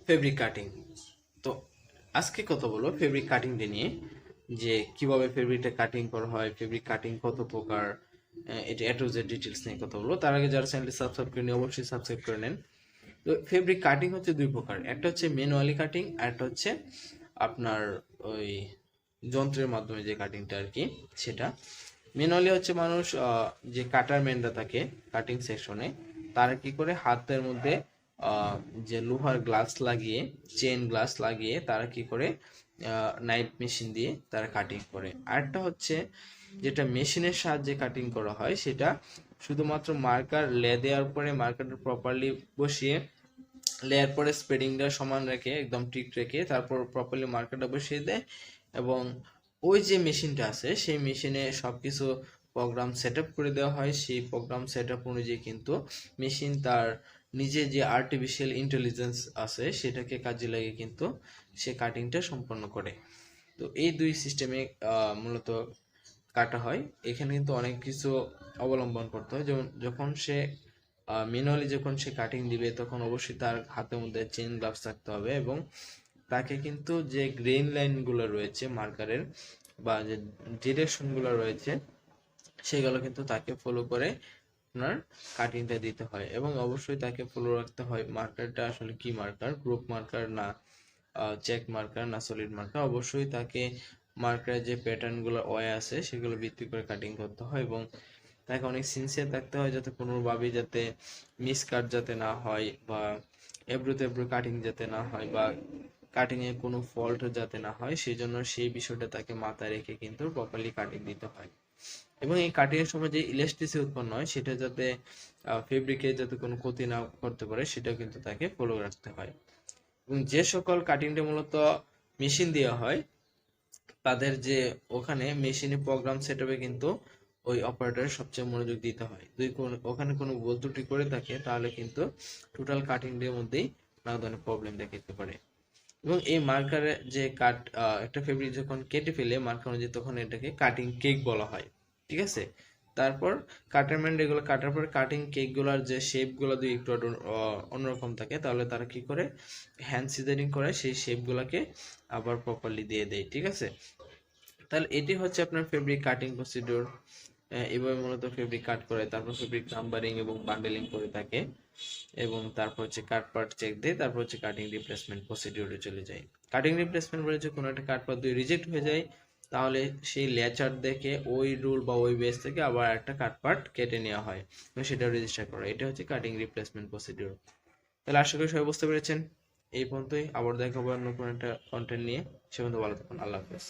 Fabric cutting. তো আজকে কথা বলবো ফেব্রিক কাটিং নিয়ে, যে কিভাবে ফেব্রিকটা কাটিং করা হয়, ফেব্রিক কাটিং কত প্রকার, এটা এ টু জেড ডিটেলস নিয়ে কথা বলবো। তার আগে যারা চ্যানেলটি সাবস্ক্রাইব করেনি অবশ্যই সাবস্ক্রাইব করে নেন। তো ফেব্রিক কাটিং হচ্ছে দুই প্রকার, একটা হচ্ছে ম্যানুয়ালি কাটিং আর একটা হচ্ছে আপনার ওই যন্ত্রের মাধ্যমে যে কাটিংটা আর কি সেটা। ম্যানুয়ালি হচ্ছে মানুষ যে কাটার ম্যানরা থাকে কাটিং সেকশনে, তারা কি করে হাতের মধ্যে যে লোহার গ্লাস লাগিয়ে, চেন গ্লাস লাগিয়ে তারা কি করে নাইফ মেশিন দিয়ে তারা কাটিং করে। আরেকটা হচ্ছে যেটা মেশিনের সাহায্যে কাটিং করা হয়, সেটা শুধুমাত্র মার্কার দেওয়ার পরে মার্কারটা প্রপারলি বসিয়ে লেয়ার পরে স্প্রেডিংটা সমান রেখে একদম ঠিক রেখে তারপর প্রপারলি মার্কারটা বসিয়ে দেয়, এবং ওই যে মেশিনটা আছে সেই মেশিনে সবকিছু প্রোগ্রাম সেট আপ করে দেওয়া হয়। সেই প্রোগ্রাম সেট আপ অনুযায়ী কিন্তু মেশিন তার নিজে যে আর্টিফিশিয়াল ইন্টেলিজেন্স আছে সেটাকে কাজে লাগিয়ে কিন্তু সে কাটিংটা সম্পন্ন করে। তো এই দুই সিস্টেমে মূলত কাটা হয়। এখানে কিন্তু অনেক কিছু অবলম্বন করতে হয়, যেমন যখন সে ম্যানুয়ালি যখন সে কাটিং দিবে তখন অবশ্যই তার হাতের মধ্যে চেন গ্লাভস থাকতে হবে, এবং তাকে কিন্তু যে গ্রেন লাইনগুলো রয়েছে মার্কারের বা যে ডিরেকশনগুলো রয়েছে সেগুলো কিন্তু তাকে ফলো করে আপনার কাটিংটা দিতে হয়। এবং অবশ্যই তাকে ফলো রাখতে হয় মার্কারটা আসলে কি মার্কার, গ্রুপ মার্কার না চেক মার্কার না সলিড মার্কার। অবশ্যই তাকে মার্কারের যে প্যাটার্নগুলো ওয়ে আছে সেগুলো ভিত্তি করে কাটিং করতে হয়, এবং তাকে অনেক সিনসিয়ার থাকতে হয় যাতে কোনোভাবেই যাতে মিস কাট যাতে না হয়, বা এবড়ো তেবড়ো কাটিং যাতে না হয়, বা কাটিং এ কোনো ফল্ট যাতে না হয়, সেই জন্য সেই বিষয়টা তাকে মাথায় রেখে কিন্তু প্রপারলি কাটিং দিতে হয়। এবং এই কাটিং এর সময় যে ইলাস্টিসিটি উৎপন্ন হয় সেটা যাতে ফেব্রিকে যাতে কোনো ক্ষতি না করতে পারে সেটা কিন্তু তাকে ফলো রাখতে হয়। এবং যে সকল কাটিংটা মূলত মেশিন দেওয়া হয় তাদের যে ওখানে মেশিনে প্রোগ্রাম সেটআপে কিন্তু ওই অপারেটরের সবচেয়ে মনোযোগ দিতে হয়। ওখানে কোনো ভুল ত্রুটি করে থাকে তাহলে কিন্তু টোটাল কাটিং এর মধ্যেই নানা ধরনের প্রবলেম দেখা দিতে পারে। এবং এই মার্কারে যে একটা ফেব্রিক যখন কেটে ফেলে মার্কার অনুযায়ী তখন এটাকে কাটিং কেক বলা হয়, ঠিক আছে। তারপর কাটারম্যান এগুলো কাটার পর কাটিং কেক গুলার যে শেপ গুলো যদি একটু অন্যরকম থাকে তাহলে তারা কি করে হ্যান্ড সিজারিং করে সেই শেপ গুলাকে আবার প্রপারলি দিয়ে দেয়, ঠিক আছে। তাহলে এটি হচ্ছে আপনার ফেব্রিক কাটিং প্রসিডিউর। এভাবে মূলত ফেব্রিক কাট করে তারপর ফেব্রিক নাম্বারিং এবং বান্ডেলিং করে থাকে, এবং তারপর হচ্ছে কাট পার্ট চেক দেয়, তারপর হচ্ছে কাটিং রিপ্লেসমেন্ট প্রসিডিউরে চলে যায়। কাটিং রিপ্লেসমেন্ট বলে যে কোনো একটা কাট পার্ট যদি রিজেক্ট হয়ে যায় তাহলে সেই লেচার দেখে ওই রুল বা ওই বেস থেকে আবার একটা কাট পার্ট কেটে নেওয়া হয় এবং সেটা রেজিস্টার করা, এটা হচ্ছে কাটিং রিপ্লেসমেন্ট প্রসিডিউর। তাহলে আশা করি সবাই বুঝতে পেরেছেন। এই পর্যন্তই, আবার দেখা হবে অন্য কোনো একটা কন্টেন্ট নিয়ে। সে পর্যন্ত ভালো থাকুন, আল্লাহ হাফেজ।